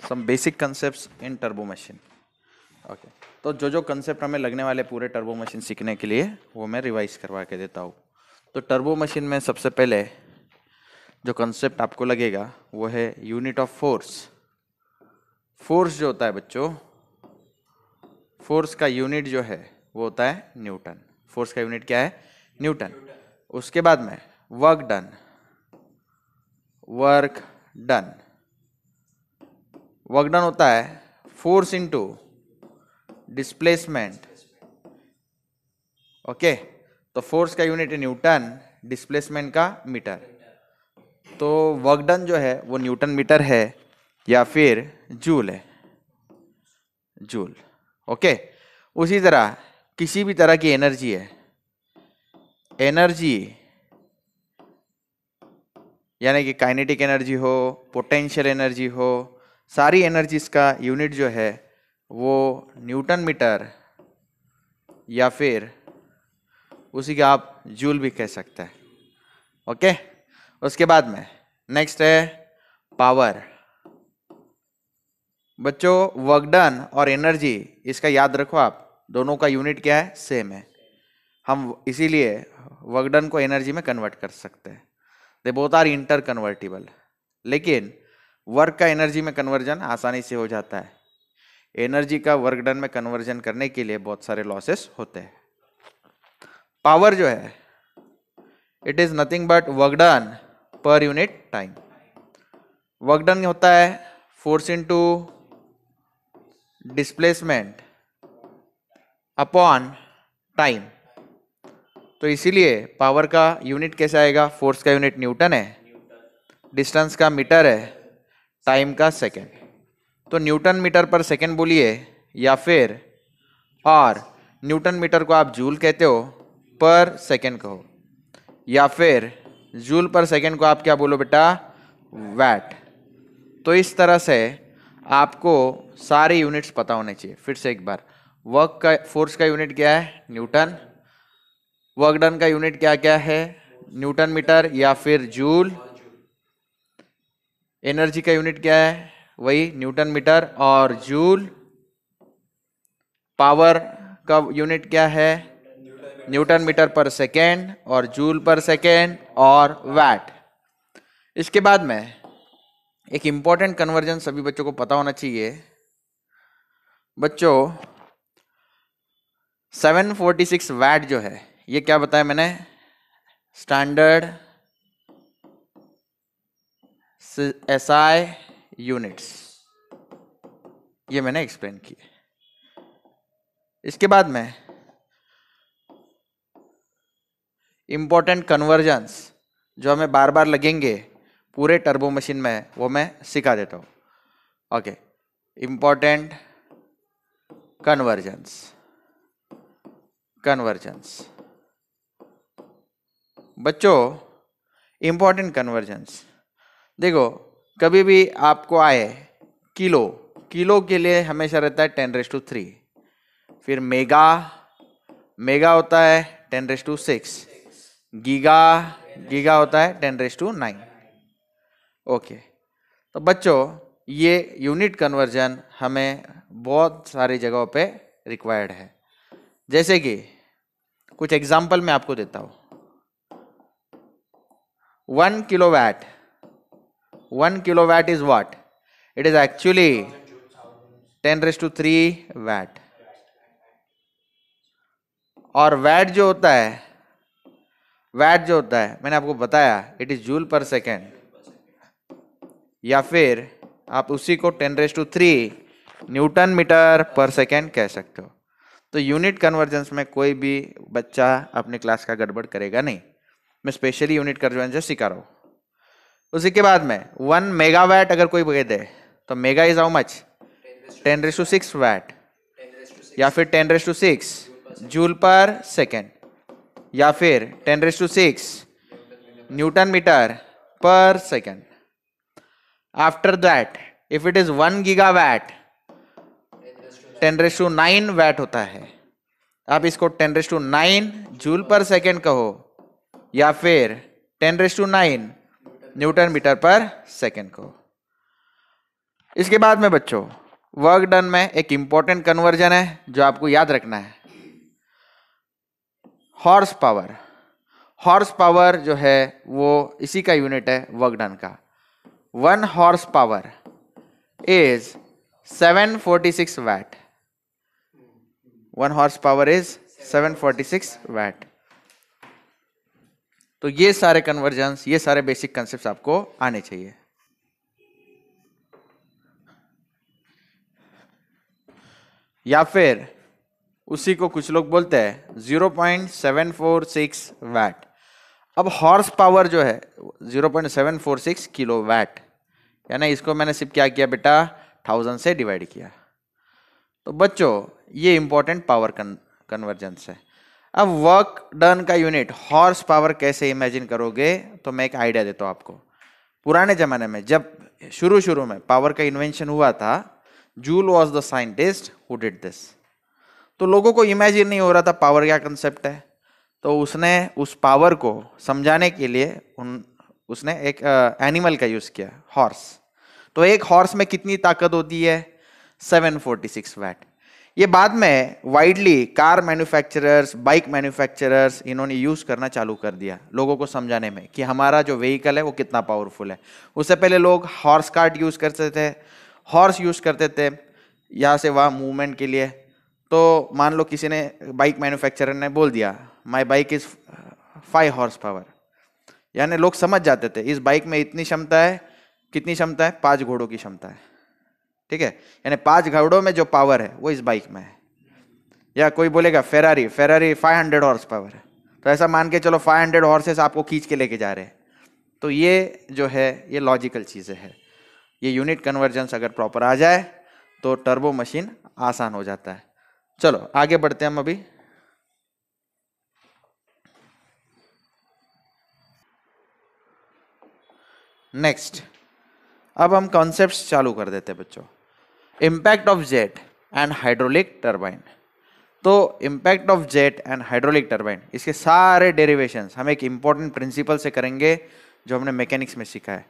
some basic concepts in turbo machine. Okay. तो जो concept हमें लगने वाले पूरे टर्बो मशीन सीखने के लिए वो मैं रिवाइज करवा के देता हूँ. तो टर्बो मशीन में सबसे पहले जो कंसेप्ट आपको लगेगा वो है यूनिट ऑफ फोर्स. फोर्स जो होता है बच्चों, फोर्स का यूनिट जो है वो होता है न्यूटन. फोर्स का यूनिट क्या है? न्यूटन. उसके बाद में वर्क डन. वर्क डन होता है फोर्स इनटू डिस्प्लेसमेंट. ओके, तो फोर्स का यूनिट है न्यूटन, डिस्प्लेसमेंट का मीटर. तो वर्क डन जो है वो न्यूटन मीटर है या फिर जूल है, जूल. ओके, उसी तरह किसी भी तरह की एनर्जी है, एनर्जी यानी कि काइनेटिक एनर्जी हो, पोटेंशियल एनर्जी हो, सारी एनर्जीज का यूनिट जो है वो न्यूटन मीटर या फिर उसी का आप जूल भी कह सकते हैं. ओके, उसके बाद में नेक्स्ट है पावर. बच्चों वर्क डन और एनर्जी इसका याद रखो आप, दोनों का यूनिट क्या है? सेम है. हम इसीलिए वर्क डन को एनर्जी में कन्वर्ट कर सकते हैं. They both are interconvertible. लेकिन वर्क का एनर्जी में कन्वर्जन आसानी से हो जाता है. एनर्जी का वर्क डन में कन्वर्जन करने के लिए बहुत सारे लॉसेस होते हैं. पावर जो है it is nothing but work done पर यूनिट टाइम. वर्क डन होता है force into displacement upon time. तो इसीलिए पावर का यूनिट कैसे आएगा? फोर्स का यूनिट न्यूटन है, डिस्टेंस का मीटर है, टाइम का सेकेंड. तो न्यूटन मीटर पर सेकेंड बोलिए या फिर, और न्यूटन मीटर को आप जूल कहते हो, पर सेकेंड कहो, या फिर जूल पर सेकेंड को आप क्या बोलो बेटा? वैट. तो इस तरह से आपको सारे यूनिट्स पता होने चाहिए. फिर से एक बार, वर्क का फोर्स का यूनिट क्या है? न्यूटन. वर्क डन का यूनिट क्या क्या है? न्यूटन मीटर या फिर जूल. एनर्जी का यूनिट क्या है? वही न्यूटन मीटर और जूल. पावर का यूनिट क्या है? न्यूटन मीटर पर सेकेंड और जूल पर सेकेंड और वैट. इसके बाद में एक इंपॉर्टेंट कन्वर्जन सभी बच्चों को पता होना चाहिए. बच्चों 746 वैट जो है ये क्या बताया मैंने? स्टैंडर्ड एसआई यूनिट्स, ये मैंने एक्सप्लेन किया. इसके बाद में इंपॉर्टेंट कन्वर्जन्स जो हमें बार बार लगेंगे पूरे टर्बो मशीन में वो मैं सिखा देता हूँ. Okay, important convergence. बच्चों इंपॉर्टेंट कन्वर्जन्स देखो, कभी भी आपको आए किलो, किलो के लिए हमेशा रहता है 10⁻3. फिर मेगा, मेगा होता है 10⁻6. गीगा, गीगा होता है 10⁻9. ओके, तो बच्चों ये यूनिट कन्वर्जन हमें बहुत सारी जगहों पे रिक्वायर्ड है. जैसे कि कुछ एग्जाम्पल मैं आपको देता हूँ. 1 kilowatt, 1 kilowatt is what? It is actually 10⁻3 watt. और वैट जो होता है, वैट जो होता है मैंने आपको बताया it is joule per second, या फिर आप उसी को 10⁻3 न्यूटन मीटर पर सेकेंड कह सकते हो. तो यूनिट कन्वर्जेंस में कोई भी बच्चा अपनी क्लास का गड़बड़ करेगा नहीं. मैं स्पेशली यूनिट कन्वर्जेंस सिखा रहा हूँ. उसी के बाद में 1 मेगावाट अगर कोई कह दे तो mega is how much? 10⁻6 watt, या फिर 10⁻6 जूल पर सेकेंड, या फिर 10⁻6 newton metre per second. After that if it is 1 gigawatt 10⁻9 watt होता है. आप इसको 10⁻9 जूल पर सेकेंड कहो या फिर 10⁻9 न्यूटन मीटर पर सेकेंड कहो. इसके बाद में बच्चों वर्क डन में एक इंपॉर्टेंट कन्वर्जन है जो आपको याद रखना है, हॉर्स पावर। हॉर्स पावर जो है वो इसी का यूनिट है वर्क डन का। 1 horse power is 746 watt. 1 horse power is 746 watt. तो ये सारे कन्वर्जन्स, ये सारे बेसिक कंसेप्ट आपको आने चाहिए। या फिर उसी को कुछ लोग बोलते हैं 0.746 वैट। अब हॉर्स पावर जो है 0.746 किलो वैट, यानी इसको मैंने सिर्फ क्या किया बेटा, 1000 से डिवाइड किया। तो बच्चों ये इंपॉर्टेंट पावर कन्वर्जेंस है। अब वर्क डन का यूनिट हॉर्स पावर कैसे इमेजिन करोगे, तो मैं एक आइडिया देता हूं आपको। पुराने जमाने में जब शुरू में पावर का इन्वेंशन हुआ था, joule was the scientist who did this. तो लोगों को इमेजिन नहीं हो रहा था पावर क्या कंसेप्ट है, तो उसने उस पावर को समझाने के लिए उसने एक एनिमल का यूज किया, हॉर्स। तो एक हॉर्स में कितनी ताकत होती है, 746 वैट। ये बाद में widely car manufacturers, bike manufacturers इन्होंने यूज करना चालू कर दिया लोगों को समझाने में कि हमारा जो व्हीकल है वो कितना पावरफुल है। उससे पहले लोग हॉर्स कार्ट यूज करते थे, हॉर्स यूज करते थे यहाँ से वहाँ मूवमेंट के लिए। तो मान लो किसी ने, बाइक मैन्युफैक्चरर ने बोल दिया my bike is 5 horse power, यानी लोग समझ जाते थे इस बाइक में इतनी क्षमता है। कितनी क्षमता है, 5 घोड़ों की क्षमता है। ठीक है, यानी 5 घोड़ों में जो पावर है वो इस बाइक में है। या कोई बोलेगा फेरारी 500 हॉर्स पावर है, तो ऐसा मान के चलो 500 हॉर्सेस आपको खींच के लेके जा रहे हैं। तो ये जो है ये लॉजिकल चीजें है। ये यूनिट कन्वर्जेंस अगर प्रॉपर आ जाए तो टर्बो मशीन आसान हो जाता है। चलो आगे बढ़ते हैं हम अभी। नेक्स्ट, अब हम कॉन्सेप्ट्स चालू कर देते हैं बच्चों। Impact of jet and hydraulic turbine. तो impact of jet and hydraulic turbine, इसके सारे डेरिवेशंस हम एक इंपॉर्टेंट प्रिंसिपल से करेंगे जो हमने मैकेनिक्स में सीखा है।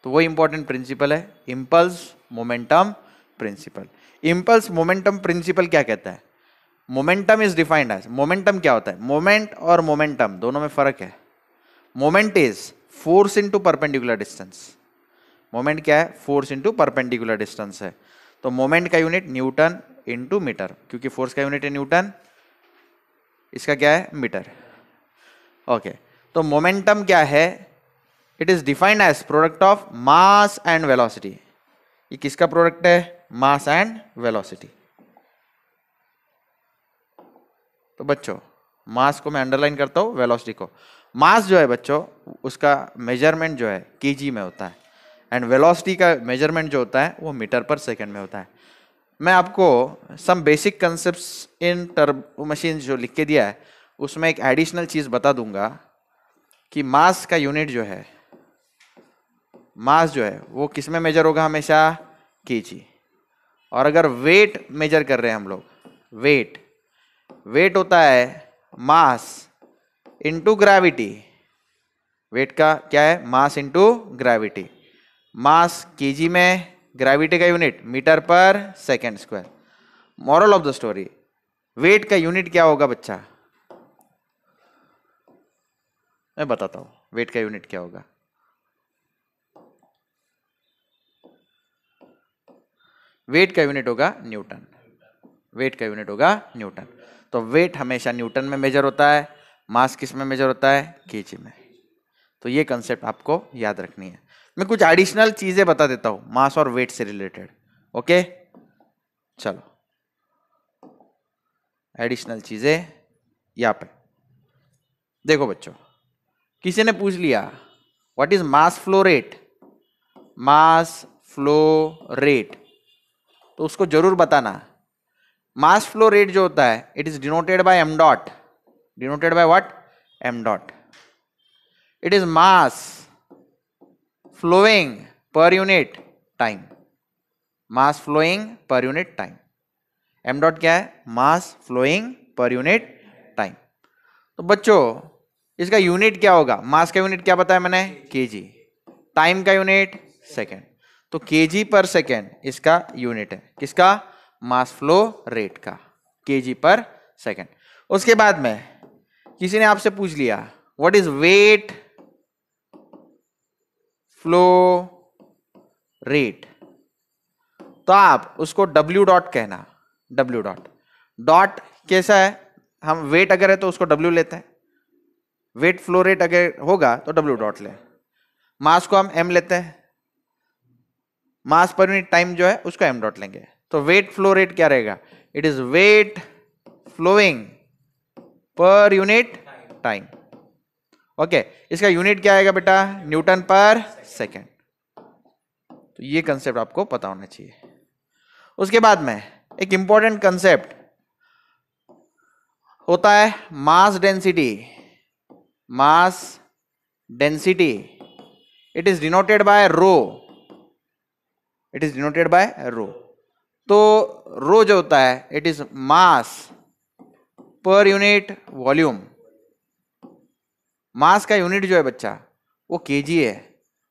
तो वो इंपॉर्टेंट प्रिंसिपल है impulse momentum principle. Impulse momentum principle क्या कहता है, momentum is defined as, momentum क्या होता है, मोमेंट और मोमेंटम दोनों में फर्क है। Moment is force into perpendicular distance. Moment क्या है, फोर्स इनटू परपेंडिकुलर डिस्टेंस है। तो मोमेंट का यूनिट न्यूटन इनटू मीटर, क्योंकि फोर्स का यूनिट है न्यूटन, इसका क्या है मीटर। ओके, तो मोमेंटम क्या है, it is defined as product of mass and velocity. ये किसका प्रोडक्ट है, मास एंड वेलोसिटी। तो बच्चों मास को मैं अंडरलाइन करता हूं, वेलोसिटी को। मास जो है बच्चों उसका मेजरमेंट जो है केजी में होता है, एंड वेलोसिटी का मेजरमेंट जो होता है वो मीटर पर सेकंड में होता है। मैं आपको सम बेसिक कंसेप्ट्स इन टर्बो मशीन जो लिख के दिया है उसमें एक एडिशनल चीज बता दूंगा कि मास का यूनिट जो है, मास जो है वो किस में मेजर होगा, हमेशा केजी। और अगर वेट मेजर कर रहे हैं हम लोग, वेट वेट होता है मास इंटू ग्रेविटी। वेट का क्या है, mass into gravity. Mass kg में, ग्रेविटी का unit metre per second square. Moral of the story, weight का यूनिट क्या होगा बच्चा, मैं बताता हूं वेट का यूनिट क्या होगा। वेट का यूनिट होगा न्यूटन। वेट का यूनिट होगा न्यूटन। तो वेट हमेशा न्यूटन में मेजर होता है, मास किस में मेजर होता है, केजी में। तो ये कंसेप्ट आपको याद रखनी है। मैं कुछ एडिशनल चीजें बता देता हूं मास और वेट से रिलेटेड। ओके, चलो एडिशनल चीजें यहां पे देखो बच्चों। किसी ने पूछ लिया what is mass flow rate, mass flow rate, तो उसको जरूर बताना। मास फ्लो रेट जो होता है it is denoted by M dot. Denoted by what, M dot. It is mass flowing per unit time. Mass flowing per unit time. M dot क्या है, mass flowing per unit time. तो बच्चों इसका unit क्या होगा, मास का unit क्या बताया मैंने, केजी, टाइम का यूनिट सेकेंड। तो केजी पर सेकेंड इसका यूनिट है, किसका? मास फ्लो रेट का, केजी पर सेकेंड। उसके बाद में किसी ने आपसे पूछ लिया what is weight flow rate, तो आप उसको W डॉट कहना, W डॉट। डॉट कैसा है, हम वेट अगर है तो उसको W लेते हैं, वेट फ्लो रेट अगर होगा तो W डॉट ले, मास को हम M लेते हैं, मास पर यूनिट टाइम जो है उसको M डॉट लेंगे। तो वेट फ्लो रेट क्या रहेगा? It is weight flowing per unit time. Okay, इसका यूनिट क्या आएगा बेटा? न्यूटन पर सेकेंड। तो ये कंसेप्ट आपको पता होना चाहिए। उसके बाद में एक इंपॉर्टेंट कंसेप्ट होता है mass density. Mass density it is denoted by rho, it is denoted by rho. तो रो जो होता है it is mass per unit volume. Mass का यूनिट जो है बच्चा वो केजी है,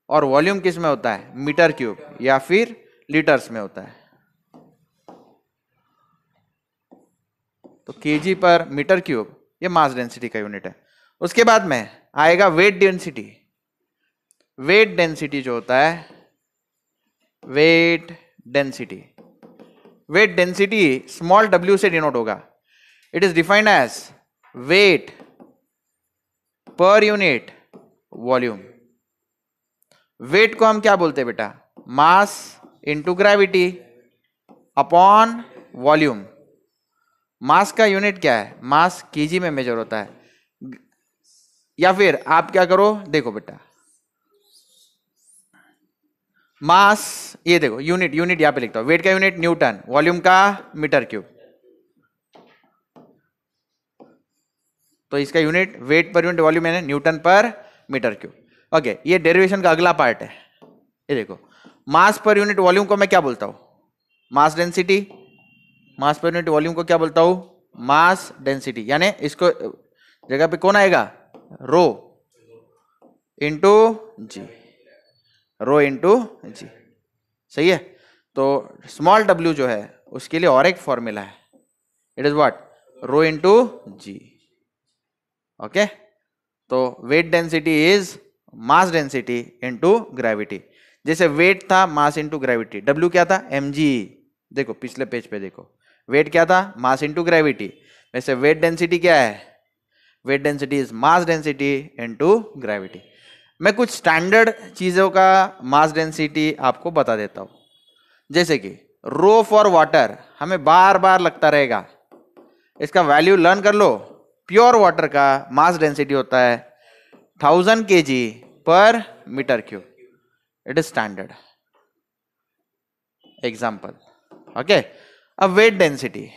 और वॉल्यूम किस में होता है? मीटर क्यूब या फिर लीटर्स में होता है। तो केजी पर मीटर क्यूब ये मास डेंसिटी का यूनिट है। उसके बाद में आएगा वेट डेंसिटी। वेट डेंसिटी जो होता है, weight density, weight density small w से डिनोट होगा। It is defined as weight per unit volume. Weight को हम क्या बोलते हैं बेटा? Mass into gravity upon volume. Mass का यूनिट क्या है? मास केजी में मेजर होता है। या फिर आप क्या करो, देखो बेटा, मास, ये देखो यूनिट, यूनिट यहां पे लिखता हूं, वेट का यूनिट न्यूटन, वॉल्यूम का मीटर क्यूब। तो इसका unit weight per unit volume है Newton per metre cube. Okay, ये डेरिवेशन का अगला पार्ट है। ये देखो, मास पर यूनिट वॉल्यूम को मैं क्या बोलता हूं? मास डेंसिटी। मास पर यूनिट वॉल्यूम को क्या बोलता हूं? Mass density. यानी इसको जगह पे कौन आएगा? रो इंटू जी, रो इंटू जी। सही है। तो स्मॉल w जो है उसके लिए और एक फॉर्मूला है, it is what? Rho into G. Okay, तो weight density is mass density into gravity. जैसे वेट था मास इंटू ग्रेविटी, w क्या था? mg। देखो पिछले पेज पे देखो, वेट क्या था? Mass into gravity. वैसे वेट डेंसिटी क्या है? Weight density is mass density into gravity. मैं कुछ स्टैंडर्ड चीजों का मास डेंसिटी आपको बता देता हूं। जैसे कि रो फॉर वाटर हमें बार बार लगता रहेगा, इसका वैल्यू लर्न कर लो। प्योर वाटर का मास डेंसिटी होता है 1000 kg per metre cube. It is standard example. Okay, अब weight density,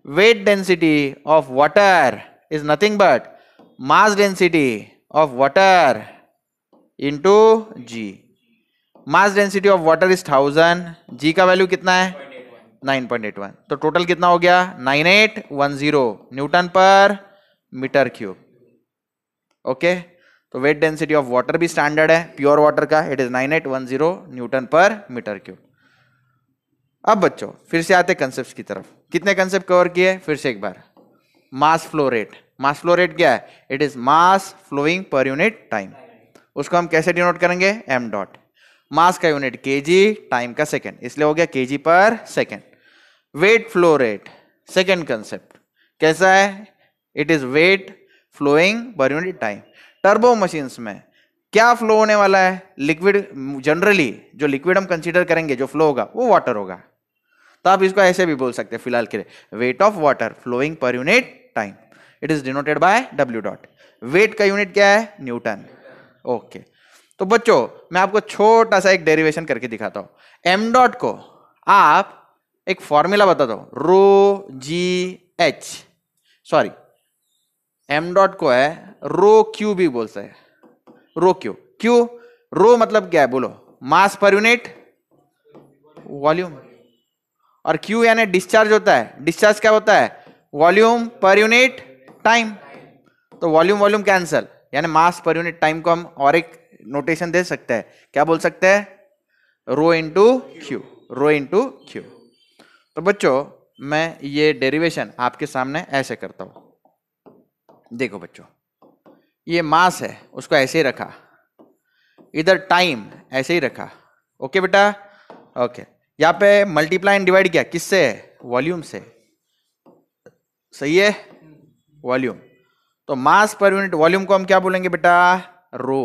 weight density of water is nothing but mass density of water into G. Mass density of water is 1000, G का value कितना है? 9.81। तो total कितना हो गया? 9810 newton per metre cube. Okay, तो weight density of water भी standard है प्योर वाटर का, it is 9810 newton per metre cube. अब बच्चों फिर से आते कंसेप्ट की तरफ। कितने कंसेप्ट कवर किए? फिर से एक बार। Mass flow rate, mass flow rate क्या है? It is mass flowing per unit time. उसको हम कैसे डिनोट करेंगे? m dot. मास का यूनिट केजी, टाइम का सेकेंड, इसलिए हो गया KG per second. Weight flow rate second concept कैसा है? It is weight flowing per unit time. Turbo machines में क्या फ्लो होने वाला है? लिक्विड। जनरली जो लिक्विड हम कंसीडर करेंगे जो फ्लो होगा वो वाटर होगा। तो आप इसको ऐसे भी बोल सकते हैं फिलहाल के लिए, weight of water flowing per unit time. It is denoted by w dot. Weight का यूनिट क्या है? न्यूटन। ओके, तो बच्चों मैं आपको छोटा सा एक डेरिवेशन करके दिखाता हूं। m डॉट को आप एक फॉर्मूला बता दो, rho G H, sorry m dot को है रो क्यू भी बोल सकते हैं, रो क्यू। क्यू, रो मतलब क्या है बोलो? मास पर यूनिट वॉल्यूम, और क्यू यानी डिस्चार्ज होता है। डिस्चार्ज क्या होता है? Volume per unit time. तो वॉल्यूम वॉल्यूम कैंसल, यानी मास पर यूनिट टाइम को हम और एक नोटेशन दे सकते हैं, क्या बोल सकते हैं? Rho into Q, rho into Q. तो बच्चों मैं ये डेरिवेशन आपके सामने ऐसे करता हूं। देखो बच्चों, ये मास है, उसको ऐसे ही रखा, इधर टाइम ऐसे ही रखा। ओके बेटा, ओके। यहाँ पे मल्टीप्लाई एंड डिवाइड किया, किससे? वॉल्यूम से। सही है, वॉल्यूम। तो मास पर यूनिट वॉल्यूम को हम क्या बोलेंगे बेटा? Rho.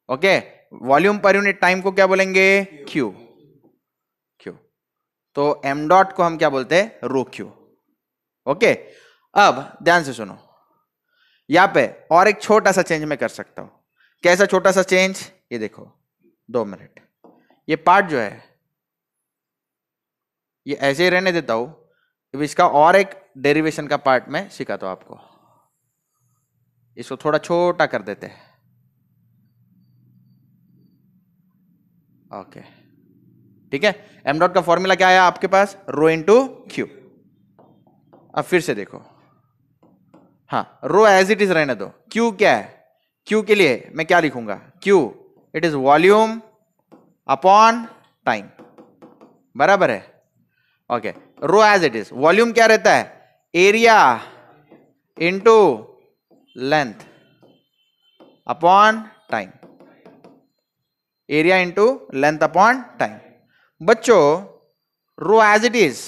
Okay, volume per unit time को क्या बोलेंगे? क्यू। क्यू। तो एम डॉट को हम क्या बोलते हैं? रो क्यू। ओके, अब ध्यान से सुनो, यहां पे और एक छोटा सा चेंज मैं कर सकता हूं। कैसा छोटा सा चेंज? ये देखो, 2 मिनट, ये पार्ट जो है ये ऐसे ही रहने देता हूं। अब इसका और एक डेरिवेशन का पार्ट मैं सिखाता हूं आपको। इसको थोड़ा छोटा कर देते हैं। ओके, ठीक है। एम डॉट का फॉर्मूला क्या आया आपके पास? Rho into Q. अब फिर से देखो, हाँ, रो एज इट इज रहने दो। क्यू क्या है? क्यू के लिए मैं क्या लिखूंगा? Q it is volume upon time, बराबर है। Okay, rho as it is, volume क्या रहता है? Area into length upon time, area into length upon time. बच्चों rho as it is,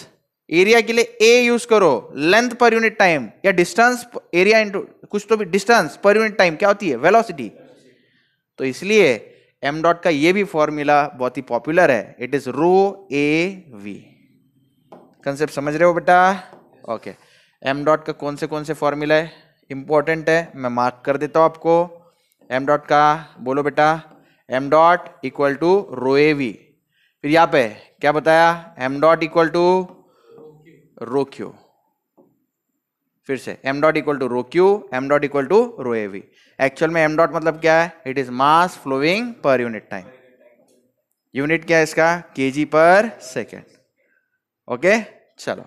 area के लिए ए यूज करो, लेंथ पर यूनिट टाइम या डिस्टेंस एरिया इंटू कुछ तो भी डिस्टेंस पर यूनिट टाइम क्या होती है? वेलोसिटी। तो इसलिए एम डॉट का ये भी फॉर्मूला बहुत ही पॉपुलर है, it is rho A V. Concept समझ रहे हो बेटा? ओके, एम डॉट का कौन से फॉर्मूला है इंपॉर्टेंट है, मैं मार्क कर देता हूं आपको। एम डॉट का बोलो बेटा, M dot equal to rho A V. फिर यहां पे क्या बताया? M dot equal to rho Q. फिर से M dot equal to rho Q, M dot equal to rho A V. Actual में एम डॉट मतलब क्या है? It is mass flowing per unit time. Unit क्या है इसका? KG per second. ओके, चलो।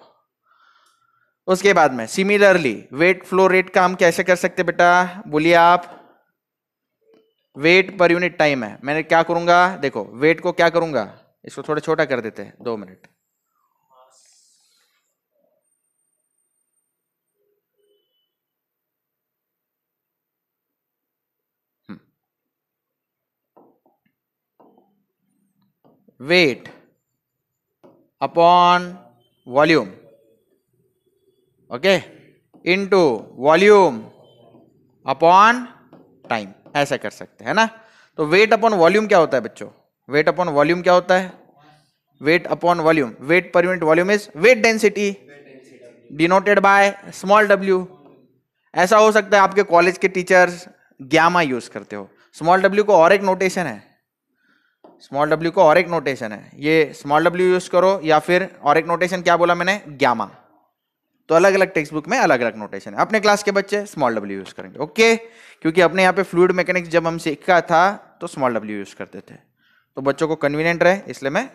उसके बाद में सिमिलरली वेट फ्लो रेट का हम कैसे कर सकते बेटा? बोलिए आप। वेट पर यूनिट टाइम है, मैंने क्या करूंगा? देखो, वेट को क्या करूंगा? इसको थोड़ा छोटा कर देते हैं, 2 minute. Wait upon volume, okay, into volume upon time, ऐसा कर सकते हैं ना। तो वेट अपॉन वॉल्यूम क्या होता है बच्चों? वेट अपॉन वॉल्यूम क्या होता है? Weight upon volume, weight per unit volume is weight density denoted by small W. ऐसा हो सकता है आपके कॉलेज के टीचर्स ग्यामा यूज करते हो। स्मॉल डब्ल्यू को और एक नोटेशन है, स्मॉल डब्ल्यू को और एक नोटेशन है, ये स्मॉल डब्ल्यू यूज करो, या फिर और एक नोटेशन क्या बोला मैंने? ग्यामा। तो अलग अलग टेक्स्ट बुक में अलग अलग नोटेशन है। अपने क्लास के बच्चे स्मॉल डब्ल्यू यूज करेंगे, ओके, क्योंकि अपने यहाँ पे फ्लूइड मैकेनिक्स जब हम सीखा था तो स्मॉल डब्ल्यू यूज करते थे। तो बच्चों को कन्वीनियंट रहे इसलिए मैं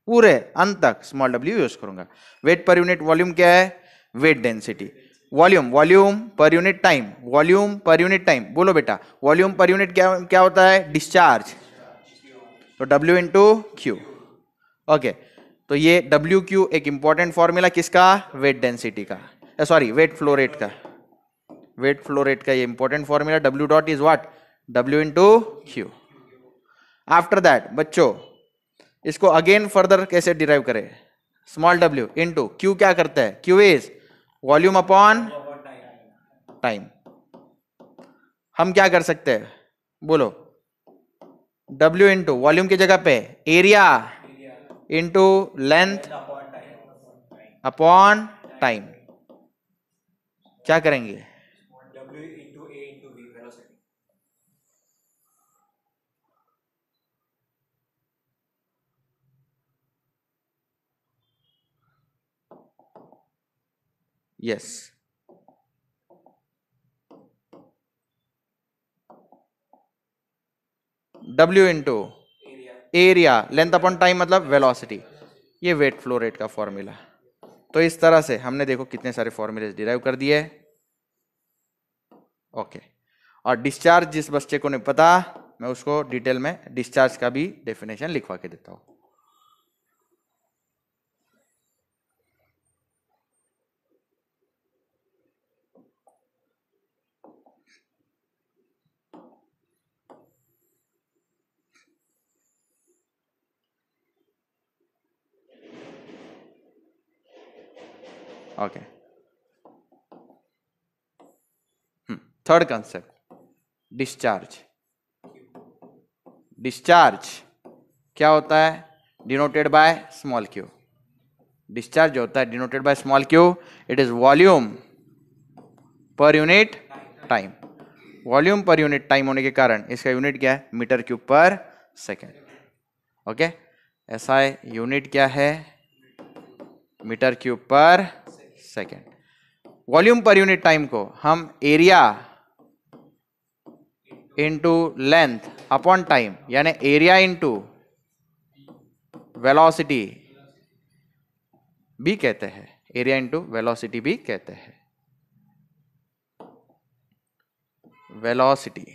पूरे अंत तक स्मॉल डब्ल्यू यूज करूंगा। वेट पर यूनिट वॉल्यूम क्या है? Weight density. Volume, volume per unit time, volume per unit time, बोलो बेटा, वॉल्यूम पर यूनिट क्या क्या होता है? डिस्चार्ज। तो W इंटू क्यू। ओके, तो ये डब्ल्यू क्यू एक इंपॉर्टेंट फॉर्मूला किसका? वेट डेंसिटी का, सॉरी वेट फ्लो रेट का। वेट फ्लो रेट का ये important formula W dot is what? W into Q. After that बच्चों इसको अगेन फर्दर कैसे डिराइव करें? स्मॉल डब्ल्यू इंटू क्यू क्या करता है? Q is volume upon time. हम क्या कर सकते हैं? बोलो, डब्ल्यू इंटू वॉल्यूम की जगह पे area into length upon time. क्या करेंगे? W into A into V velocity. Yes, W into area, length upon time मतलब वेलोसिटी, ये वेट फ्लो रेट का फॉर्मूला। तो इस तरह से हमने देखो कितने सारे फॉर्मूले डिराइव कर दिए। ओके, और डिस्चार्ज जिस बच्चे को नहीं पता मैं उसको डिटेल में डिस्चार्ज का भी डेफिनेशन लिखवा के देता हूं। Okay, third concept, discharge. Discharge क्या होता है? Denoted by small Q. Discharge जो होता है denoted by small Q, it is volume per unit time. Volume per unit time होने के कारण इसका यूनिट क्या है? Metre cube per second. Okay, SI unit क्या है? Metre cube per second. Volume per unit time को हम area into length upon time, यानी एरिया इंटू वेलोसिटी भी कहते हैं। एरिया इंटू वेलोसिटी भी कहते हैं। वेलोसिटी,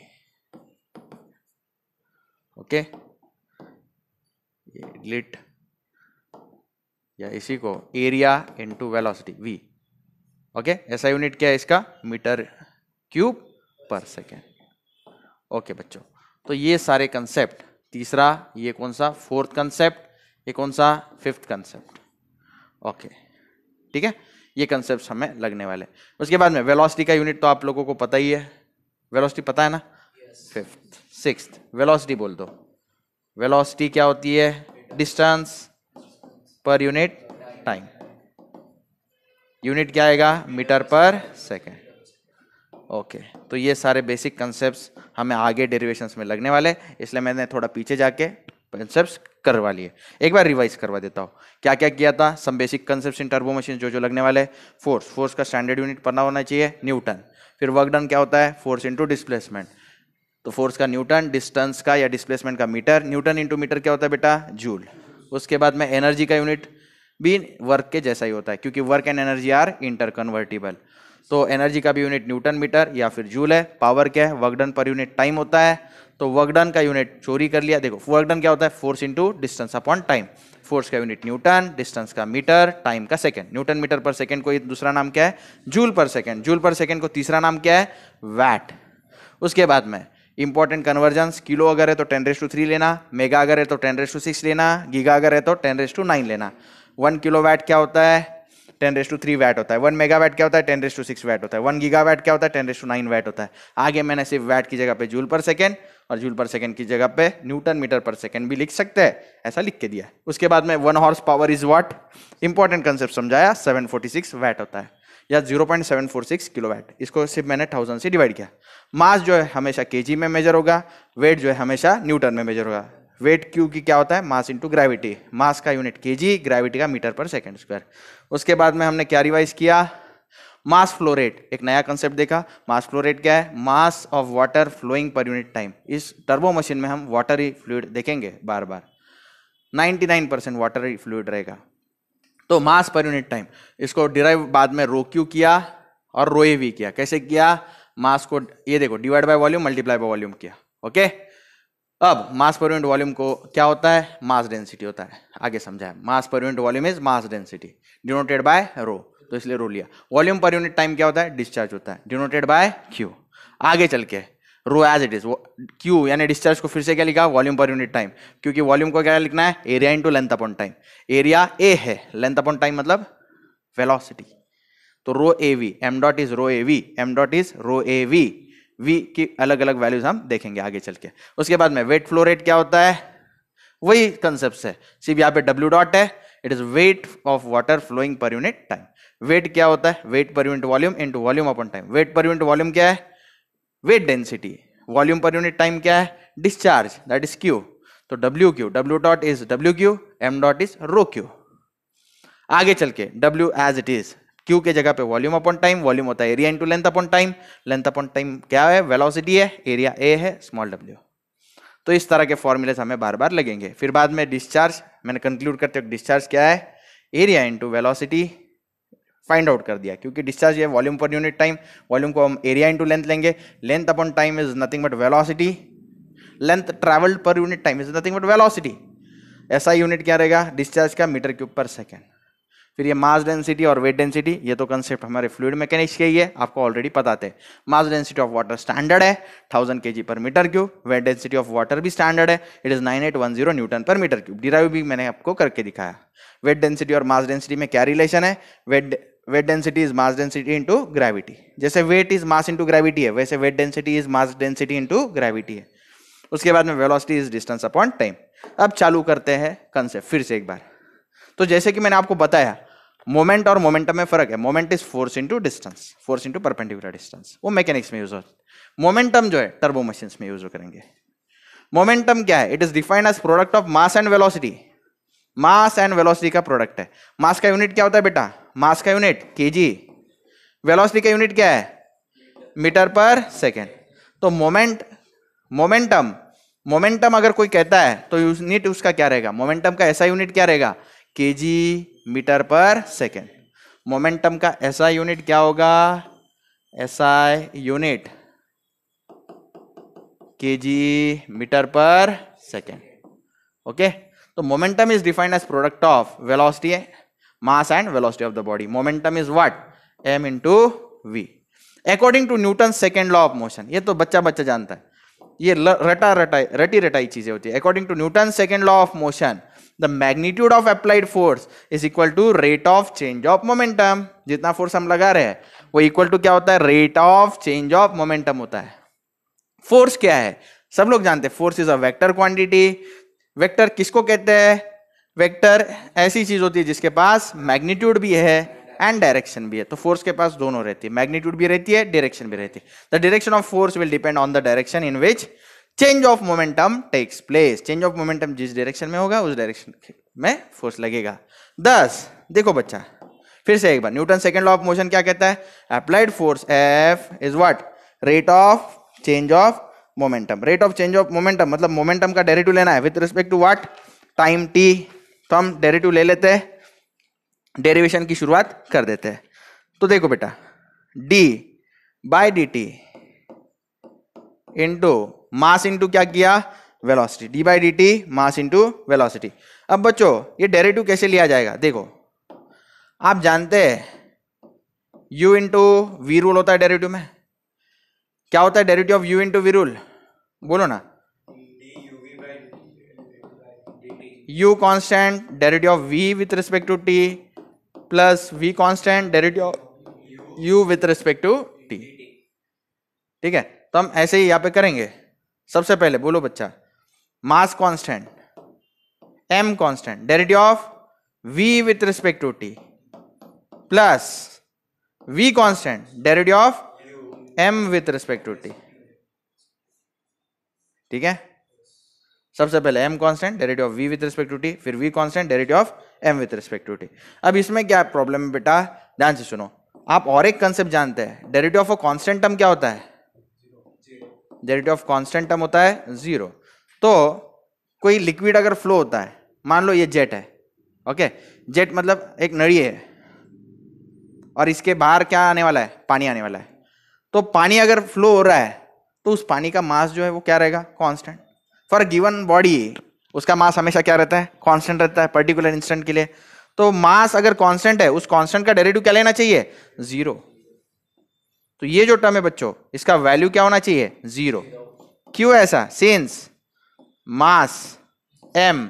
ओके, ये डिलीट या इसी को area into velocity V. Okay, ऐसा यूनिट क्या है इसका? Metre cube per second. Okay बच्चों, तो ये सारे कंसेप्ट, तीसरा ये कौन सा? Fourth concept. ये कौन सा? Fifth concept. ओके, ठीक है, ये कंसेप्ट हमें लगने वाले। उसके बाद में वेलोसिटी का यूनिट तो आप लोगों को पता ही है। वेलोसिटी पता है ना? फिफ्थ। सिक्स्थ, वेलोसिटी बोल दो। वेलोसिटी क्या होती है? डिस्टेंस पर यूनिट टाइम। यूनिट क्या आएगा? Metre per second. ओके, तो ये सारे बेसिक कंसेप्ट्स हमें आगे डेरिवेशंस में लगने वाले, इसलिए मैंने थोड़ा पीछे जाके कंसेप्ट्स करवा लिए। एक बार रिवाइज करवा देता हूँ क्या क्या किया था। सम बेसिक कंसेप्ट्स इन टर्बो मशीन जो जो लगने वाले। फोर्स, फोर्स का स्टैंडर्ड यूनिट पता होना चाहिए, न्यूटन। फिर वर्क डन क्या होता है? Force into displacement. तो फोर्स का न्यूटन, डिस्टेंस का या डिस्प्लेसमेंट का मीटर। न्यूटन इंटू मीटर क्या होता है बेटा? जूल। उसके बाद में एनर्जी का यूनिट भी वर्क के जैसा ही होता है, क्योंकि work and energy are interconvertible. तो एनर्जी का भी यूनिट न्यूटन मीटर या फिर जूल है। पावर क्या है? वर्क डन पर यूनिट टाइम होता है। तो वर्क डन का यूनिट चोरी कर लिया। देखो वर्क डन क्या होता है? Force into distance upon time. Force का यूनिट न्यूटन, डिस्टेंस का मीटर, टाइम का second. Newton metre per second को दूसरा नाम क्या है? जूल पर सेकंड। जूल पर सेकंड को तीसरा नाम क्या है? वैट। उसके बाद में इंपॉर्टेंट कन्वर्जन्स, किलो अगर है तो 10⁻³ लेना, मेगा अगर है तो 10⁻⁶ लेना, गीगा अगर है तो 10⁻⁹ लेना। 1 किलोवाट क्या होता है? 10⁻³ वैट होता है। 1 मेगावाट क्या होता है? 10⁻⁶ वैट होता है। 1 गीगावाट क्या होता है? 10⁻⁹ वैट होता है। आगे मैंने सिर्फ वैट की जगह पे जूल पर सेकेंड और जूल पर सेकेंड की जगह पे न्यूटन मीटर पर सेकेंड भी लिख सकते हैं, ऐसा लिख के दिया। उसके बाद में 1 horse power is what? Important concept समझाया, 746 वैट होता है या 0.746 किलोवाट। इसको सिर्फ मैंने 1000 से डिवाइड किया। मास जो है हमेशा केजी में मेजर होगा, वेट जो है हमेशा न्यूटन में मेजर होगा। वेट क्यू की क्या होता है? Mass into gravity. मास का यूनिट केजी, ग्रेविटी का मीटर पर सेकंड स्क्वायर। उसके बाद में हमने क्या रिवाइज किया? मास फ्लो रेट, एक नया कंसेप्ट देखा। मास फ्लो रेट क्या है? Mass of water flowing per unit time. इस टर्बो मशीन में हम वाटरी फ्लूइड देखेंगे बार बार, 99% वाटरी फ्लूइड रहेगा। तो मास पर यूनिट टाइम, इसको डिराइव बाद में रो क्यू किया और रो ए वी किया। कैसे किया? मास को ये देखो divide by volume multiply by volume किया। ओके, अब मास पर यूनिट वॉल्यूम को क्या होता है? मास डेंसिटी होता है। आगे समझाया, mass per unit volume is mass density denoted by rho, तो इसलिए रो लिया। वॉल्यूम पर यूनिट टाइम क्या होता है? डिस्चार्ज होता है, डिनोटेड बाय क्यू। आगे चल के रो एज इट इज, क्यू यानी डिस्चार्ज को फिर से क्या लिखा? वॉल्यूम पर यूनिट टाइम, क्योंकि वॉल्यूम को क्या लिखना है? Area into length upon time. Area A है, लेंथ अपॉन टाइम मतलब वेलोसिटी। तो rho A V, M dot is rho A V, M dot is rho A V. V की अलग अलग वैल्यूज हम देखेंगे आगे चल के। उसके बाद में वेट फ्लो रेट क्या होता है? वही कंसेप्ट है, सिर्फ यहाँ पे डब्ल्यू डॉट है। It is weight of water flowing per unit time. Weight क्या होता है? Weight per unit volume into volume upon time. Weight per unit volume क्या है? Weight density. Volume per unit time क्या है? Discharge, that is Q. तो W Q, W dot is W Q, M dot is rho Q. आगे चल के W as it is, Q के जगह पे वॉल्यूम अपॉन टाइम। वॉल्यूम होता है area into length upon time. Length upon time क्या है? वेलोसिटी है। एरिया ए है, स्मॉल डब्ल्यू। तो इस तरह के फॉर्मूलेस हमें बार बार लगेंगे। फिर बाद में डिस्चार्ज, मैंने कंक्लूड करते वक्त डिस्चार्ज क्या है? Area into velocity find out कर दिया, क्योंकि डिस्चार्ज ये volume per unit time, volume को हम एरिया इंटू लेंथ लेंगे। Length upon time is nothing but velocity. Length travelled पर unit time is nothing but velocity. SI unit क्या रहेगा, डिस्चार्ज का मीटर क्यूब पर सेकेंड। फिर ये मास डेंसिटी और वेट डेंसिटी, ये तो कंसेप्ट हमारे फ्लूइड मैकेनिक्स के ही है, आपको ऑलरेडी पता थे। Mass density of water standard है 1000 kg per metre cube, weight density of water भी स्टैंडर्ड है, it is 9810 newton per metre cube. Derive भी मैंने आपको करके दिखाया। वेट डेंसिटी और मास डेंसिटी में क्या रिलेशन है, weight density is mass density into gravity. जैसे weight is mass into gravity है, वैसे weight density is mass density into gravity है। उसके बाद में velocity is distance upon time. अब चालू करते हैं कंसेप्ट फिर से एक बार। तो जैसे कि मैंने आपको बताया, मोमेंट और मोमेंटम में फर्क है। Moment is force into distance, force into perpendicular distance, वो मैकेनिक्स में यूज होता है। मोमेंटम जो है टर्बो मशीन्स में यूज करेंगे। मोमेंटम क्या है, it is defined as product of mass and velocity. Mass and velocity का प्रोडक्ट है। मास का यूनिट क्या होता है बेटा, मास का यूनिट केजी, वेलोसिटी का यूनिट क्या है, मीटर पर सेकेंड। तो मोमेंटम अगर कोई कहता है तो यूनिट उसका क्या रहेगा, मोमेंटम का ऐसा यूनिट क्या रहेगा, kg metre per second. Momentum का ऐसा यूनिट क्या होगा, SI unit kg metre per second. Okay, तो momentum is defined as product of velocity, mass and velocity of the body. Momentum is what, m into V, according to Newton second law of motion. ये तो बच्चा जानता है, ये रटी रटाई चीजें होती है। According to Newton second law of motion, the magnitude of applied force is equal to rate of change of momentum. जितना फोर्स हम लगा रहे हैं वो इक्वल टू क्या होता है, rate of change of momentum होता है। फोर्स क्या है, सब लोग जानते हैं, force is a vector quantity. Vector किसको कहते हैं, वेक्टर ऐसी चीज होती है जिसके पास मैग्नीट्यूड भी है एंड डायरेक्शन भी है। तो फोर्स के पास दोनों रहती है, मैग्नीट्यूड भी रहती है, डायरेक्शन भी रहती है। The direction of force will depend on the direction in which change of momentum takes place. Change of momentum जिस डायरेक्शन में होगा उस डायरेक्शन में फोर्स लगेगा। दस देखो बच्चा, फिर से एक बार, Newton second law of motion क्या कहता है, applied force F is what, rate of change of momentum. Rate of change of momentum मतलब मोमेंटम का डेरिवेटिव लेना है with respect to what, time T. तो हम डेरिवेटिव ले लेते हैं, डेरिवेशन की शुरुआत कर देते हैं। तो देखो बेटा, d by D T into mass into क्या किया, velocity. d by D T mass into velocity. अब बच्चों ये डेरिवेटिव कैसे लिया जाएगा, देखो आप जानते हैं u इंटू वी रूल होता है डेरिवेटिव में। क्या होता है derivative of u into V rule, बोलो ना। u constant, derivative of v with respect to t plus v constant, derivative of u with respect to t। ठीक है, तो हम ऐसे ही यहां पे करेंगे। सबसे पहले बोलो बच्चा, mass constant, m constant, derivative of v with respect to t plus v constant, derivative of m with respect to t। ठीक है, सबसे पहले m constant, derivative of v with respect to t, फिर v constant, derivative of m with respect to t। अब इसमें क्या problem है बेटा, ध्यान से सुनो। आप और एक कंसेप्ट जानते हैं, derivative of a constant term क्या होता है, डेरिवेटिव ऑफ कांस्टेंट टर्म होता है जीरो। तो कोई लिक्विड अगर फ्लो होता है, मान लो ये जेट है, ओके, जेट मतलब एक नली है और इसके बाहर क्या आने वाला है, पानी आने वाला है। तो पानी अगर फ्लो हो रहा है तो उस पानी का मास जो है वो क्या रहेगा, कांस्टेंट। फॉर गिवन बॉडी उसका मास हमेशा क्या रहता है, कांस्टेंट रहता है पर्टिकुलर इंस्टेंट के लिए। तो मास अगर कांस्टेंट है, उस कांस्टेंट का डेरिवेटिव क्या लेना चाहिए, जीरो। तो ये जो टर्म है बच्चों, इसका वैल्यू क्या होना चाहिए, जीरो। क्यों ऐसा, since mass m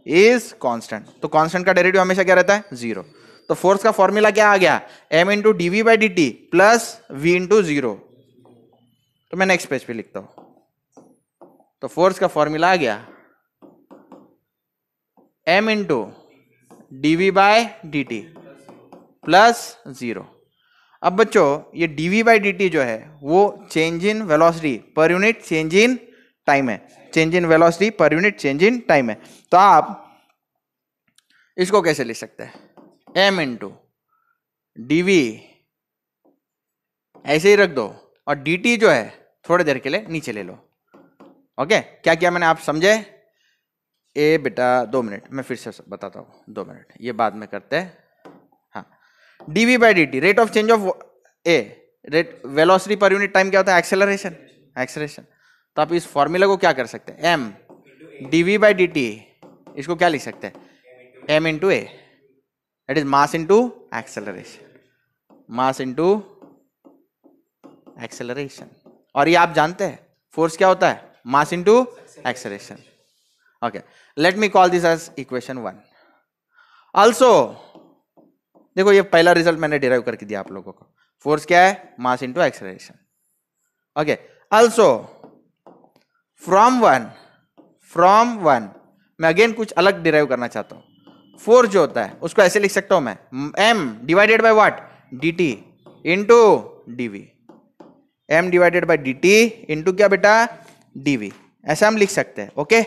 is constant, तो कांस्टेंट का डेरिवेटिव हमेशा क्या रहता है, जीरो। तो फोर्स का फॉर्मूला क्या आ गया, m into D V by D T plus V into zero. तो मैं नेक्स्ट पेज पे लिखता हूं, तो फोर्स का फॉर्मूला आ गया m into D V by D T plus zero. अब बच्चों ये D V by D T जो है वो change in velocity per unit change in time है, change in velocity per unit change in time है। तो आप इसको कैसे लिख सकते हैं, m इंटू डी वी ऐसे ही रख दो और डी टी जो है थोड़ी देर के लिए नीचे ले लो। ओके, क्या किया मैंने, आप समझे। ए बेटा 2 मिनट, मैं फिर से बताता हूँ, 2 मिनट, ये बाद में करते हैं। हाँ, D V by D T, rate of change of A, rate velocity per unit time क्या होता है, एक्सेलरेशन, एक्सेलरेशन। तो आप इस फॉर्मूला को क्या कर सकते हैं, m dv by dt, इसको क्या लिख सकते हैं, m into A, that is mass into acceleration, mass into acceleration. और ये आप जानते हैं फोर्स क्या होता है, mass into acceleration. Okay, let me call this as equation 1। Also देखो ये पहला रिजल्ट मैंने डिराइव करके दिया आप लोगों को, फोर्स क्या है, mass into acceleration. Okay, also from one मैं अगेन कुछ अलग डिराइव करना चाहता हूं। फोर्स जो होता है उसको ऐसे लिख सकता हूं मैं, m divided by what, dt into dv, m divided by dt into क्या बेटा, dv, ऐसा हम लिख सकते हैं। ओके,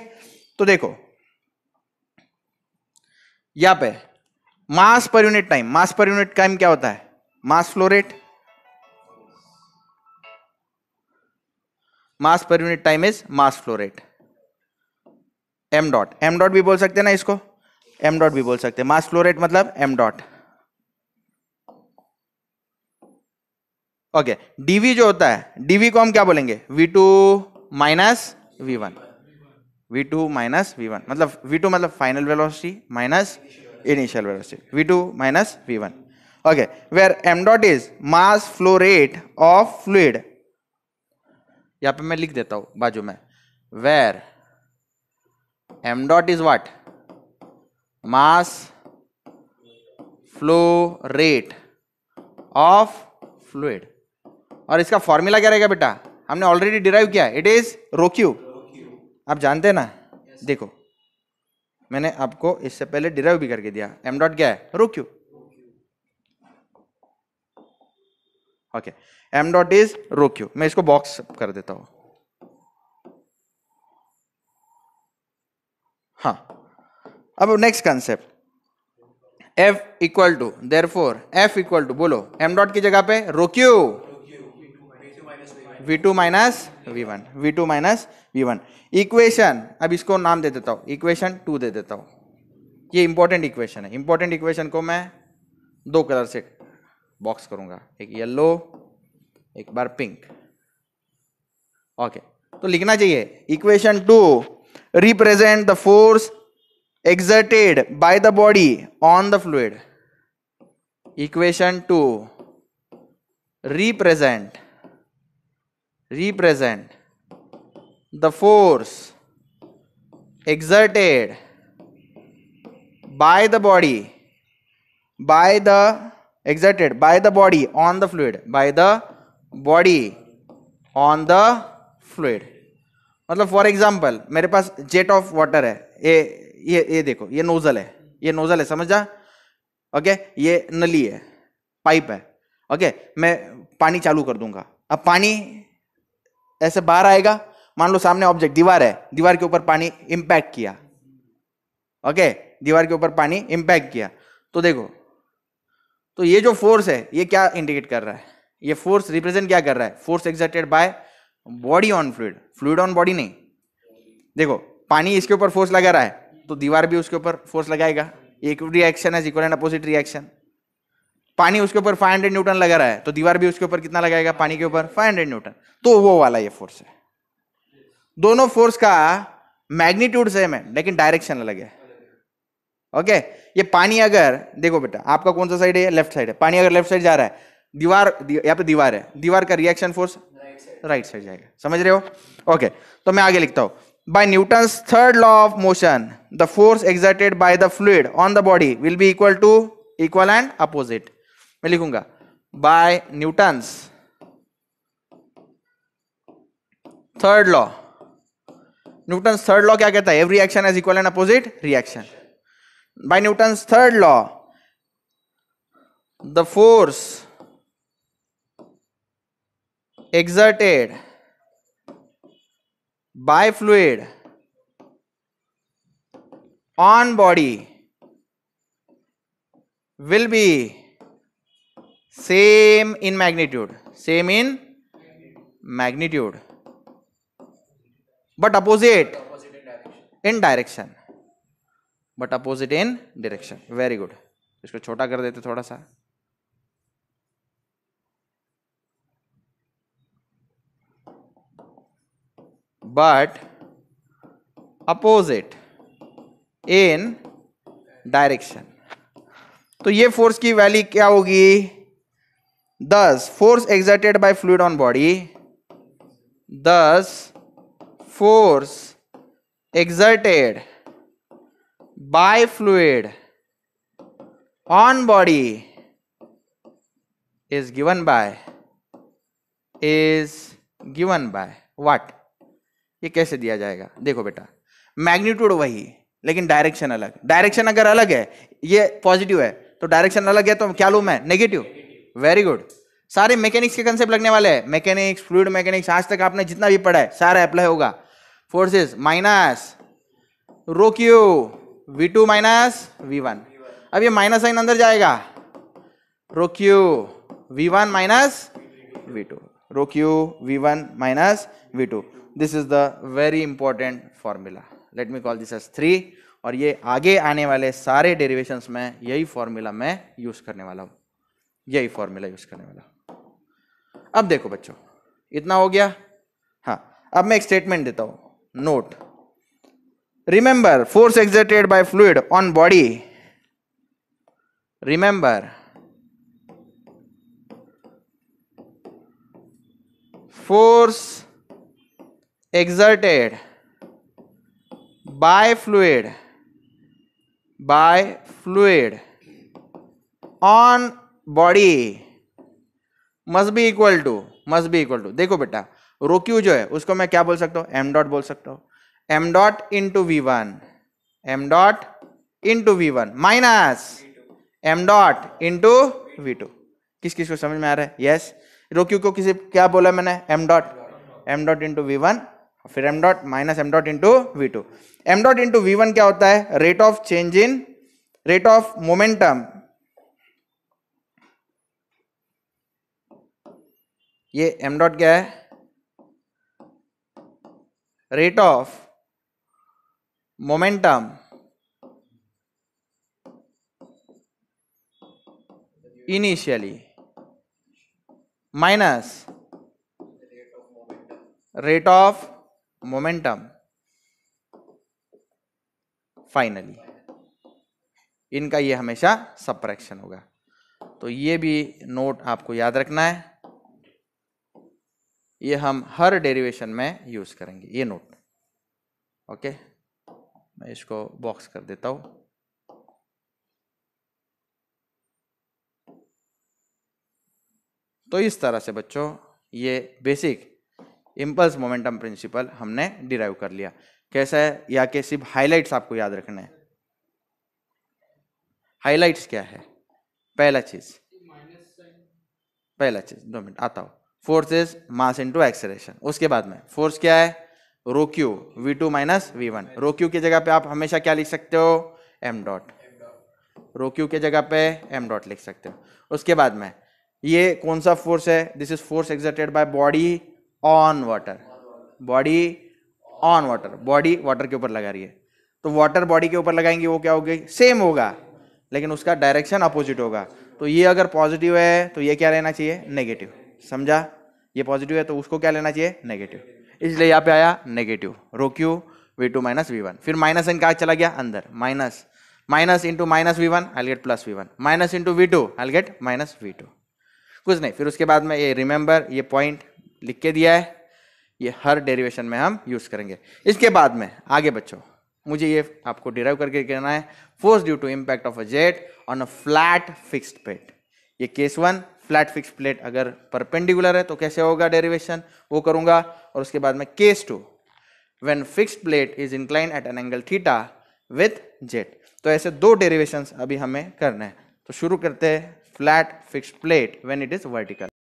तो देखो यहां पे मास पर यूनिट टाइम, मास पर यूनिट टाइम क्या होता है, मास flow rate, mass per unit time is mass flow rate, m dot भी बोल सकते हैं ना इसको, m डॉट भी बोल सकते हैं, मास फ्लो रेट मतलब m डॉट। ओके, dv जो होता है, dv को हम क्या बोलेंगे, v2 minus v1, v2 minus v1 मतलब v2 मतलब final velocity minus initial velocity, v2 minus v1। Okay, where m dot is mass flow rate of fluid, यहां पे मैं लिख देता हूं बाजू में, where m dot is what, mass flow rate of fluid. और इसका फॉर्मूला क्या रहेगा बेटा, हमने ऑलरेडी डिराइव किया है, इट इज रो क्यू, आप जानते हैं ना। देखो मैंने आपको इससे पहले डिराइव भी करके दिया, m डॉट क्या है, rho Q. Okay, m dot is rho Q, मैं इसको बॉक्स कर देता हूं। हाँ, अब next concept, F equal to, therefore F equal to, बोलो m डॉट की जगह पे rho Q, v2 minus v1, v2 minus v1। Equation, अब इसको नाम दे देता हूं, इक्वेशन 2 दे देता हूं। ये इंपॉर्टेंट इक्वेशन है, इंपॉर्टेंट इक्वेशन को मैं दो कलर से बॉक्स करूंगा, एक येलो एक बार पिंक। ओके, तो लिखना चाहिए equation 2 represent the force exerted by the body on the fluid. Equation 2 represent the force exerted by the body on the fluid, by the body on the fluid। मतलब for example मेरे पास jet of water है, ये देखो ये nozzle है, ये nozzle है, समझ जा। ओके, ये नली है, पाइप है। ओके, मैं पानी चालू कर दूंगा, अब पानी ऐसे बाहर आएगा, मान लो सामने ऑब्जेक्ट दीवार है, दीवार के ऊपर पानी इंपैक्ट किया। ओके, दीवार के ऊपर पानी इंपैक्ट किया, तो देखो, तो ये जो फोर्स है ये क्या इंडिकेट कर रहा है, ये फोर्स रिप्रेजेंट क्या कर रहा है, force exerted by body on fluid, fluid on body नहीं। देखो पानी इसके ऊपर फोर्स लगा रहा है तो दीवार भी उसके ऊपर फोर्स लगाएगा, एक रिएक्शन है इक्वल एंड अपोजिट रिएक्शन। पानी उसके ऊपर 500 न्यूटन लगा रहा है तो दीवार भी उसके ऊपर कितना लगाएगा, पानी के ऊपर 500 न्यूटन। तो वो वाला ये फोर्स है। दोनों फोर्स का मैग्नीट्यूड सेम है लेकिन डायरेक्शन अलग है। ओके, ये पानी अगर देखो बेटा आपका कौन सा साइड है, लेफ्ट साइड है, पानी अगर लेफ्ट साइड जा रहा है, दीवार यहाँ पे दीवार है, दीवार का रिएक्शन फोर्स राइट साइड जाएगा, समझ रहे हो। ओके, तो मैं आगे लिखता हूं, by Newton's third law of motion the force exerted by the fluid on the body will be equal to, equal and opposite. मैं लिखूंगा by Newton's third law, Newton's third law क्या कहता है, every action has equal and opposite reaction. By Newton's third law the force exerted by fluid on body will be same in magnitude, but opposite in direction, very good। इसको छोटा कर देते थोड़ा सा, but opposite in direction. तो ये force की value क्या होगी? Thus force exerted by fluid on body, thus force exerted by fluid on body is given by what? ये कैसे दिया जाएगा? देखो बेटा, मैग्नीट्यूड वही लेकिन डायरेक्शन अलग. डायरेक्शन अगर अलग है, ये पॉजिटिव है तो डायरेक्शन अलग है तो क्या लूं मैं? नेगेटिव. Very good. सारे मैकेनिक्स के कंसेप्ट लगने वाले हैं. मैकेनिक्स, फ्लूइड मैकेनिक्स, आज तक आपने जितना भी पढ़ा है सारा अप्लाई होगा. Forces minus rho Q V2 minus V1. अब ये माइनस साइन अंदर जाएगा. Rho Q V1 minus V2. Rho Q V1 minus V2. This is the very important formula. Let me call this as 3. और ये आगे आने वाले सारे डेरिवेशंस में यही फॉर्मूला मैं यूज करने वाला हूं. यही फॉर्मूला यूज करने वाला हूं. अब देखो बच्चों, इतना हो गया. हाँ, अब मैं एक स्टेटमेंट देता हूं. Note, remember force exerted bye fluid on body. Remember force exerted by fluid on body must be equal to. देखो बेटा, रो क्यू जो है उसको मैं क्या बोल सकता हूं? एम डॉट बोल सकता हूं. M dot into V1, M dot into V1 minus M dot into V2. किस किस को समझ में आ रहा है? यस. रो क्यू को किसी क्या बोला मैंने? एम डॉट इंटू V1, फिर M dot minus M dot into V2. M dot into V1 क्या होता है? Rate of change in, rate of momentum. ये एम डॉट क्या है? Rate of momentum initially minus rate of momentum finally. इनका ये हमेशा सबट्रैक्शन होगा. तो ये भी नोट आपको याद रखना है. ये हम हर डेरिवेशन में यूज करेंगे ये नोट. ओके, मैं इसको बॉक्स कर देता हूं. तो इस तरह से बच्चों ये बेसिक इंपल्स मोमेंटम प्रिंसिपल हमने डिराइव कर लिया. कैसा है? या कि सिर्फ हाइलाइट्स आपको याद रखना है. हाइलाइट्स क्या है? पहला चीज 2 मिनट आता हूं. Force is mass into acceleration. उसके बाद में फोर्स क्या है? Rho Q V2 minus V1. रो क्यू की जगह पे आप हमेशा क्या लिख सकते हो? M dot. रो क्यू के जगह पे एम डॉट लिख सकते हो. उसके बाद में ये कौन सा फोर्स है? This is force exerted by body on water. Body on water. Body water के ऊपर लगा रही है तो वाटर बॉडी के ऊपर लगाएंगे, वो क्या होगी? सेम होगा लेकिन उसका डायरेक्शन अपोजिट होगा. तो ये अगर पॉजिटिव है तो ये क्या लेना चाहिए? नेगेटिव. समझा? ये पॉजिटिव है तो उसको क्या लेना चाहिए? नेगेटिव. इसलिए यहाँ पे आया नेगेटिव. रो क्यू V2 माइनस V1. फिर माइनस साइन कहाँ चला गया? अंदर. Minus into minus V1 I get plus V1. Minus into V2 I get minus V2. कुछ नहीं. फिर उसके बाद में ये रिमेंबर, ये पॉइंट लिख के दिया है. ये हर डेरिवेशन में हम यूज करेंगे. इसके बाद में आगे बच्चों मुझे ये आपको डिराइव करके कहना है. Force due to impact of a jet on a flat fixed plate. ये केस 1. फ्लैट फिक्स्ड प्लेट अगर परपेंडिकुलर है तो कैसे होगा डेरिवेशन, वो करूंगा. और उसके बाद में case 2, when fixed plate is inclined at an angle theta with jet. तो ऐसे 2 डेरिवेशंस अभी हमें करने हैं. तो शुरू करते हैं flat fixed plate when it is vertical.